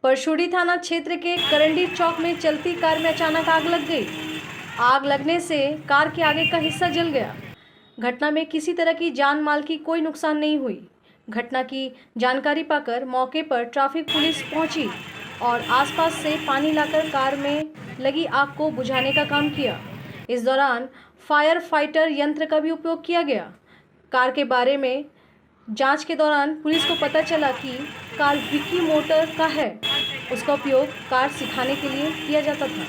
परशुड़ी थाना क्षेत्र के करंडी चौक में चलती कार में अचानक आग लग गई। आग लगने से कार के आगे का हिस्सा जल गया। घटना में किसी तरह की जान माल की कोई नुकसान नहीं हुई। घटना की जानकारी पाकर मौके पर ट्रैफिक पुलिस पहुंची और आसपास से पानी लाकर कार में लगी आग को बुझाने का काम किया। इस दौरान फायर फाइटर यंत्र का भी उपयोग किया गया। कार के बारे में जांच के दौरान पुलिस को पता चला कि कार विकी मोटर का है। उसका उपयोग कार सिखाने के लिए किया जाता था।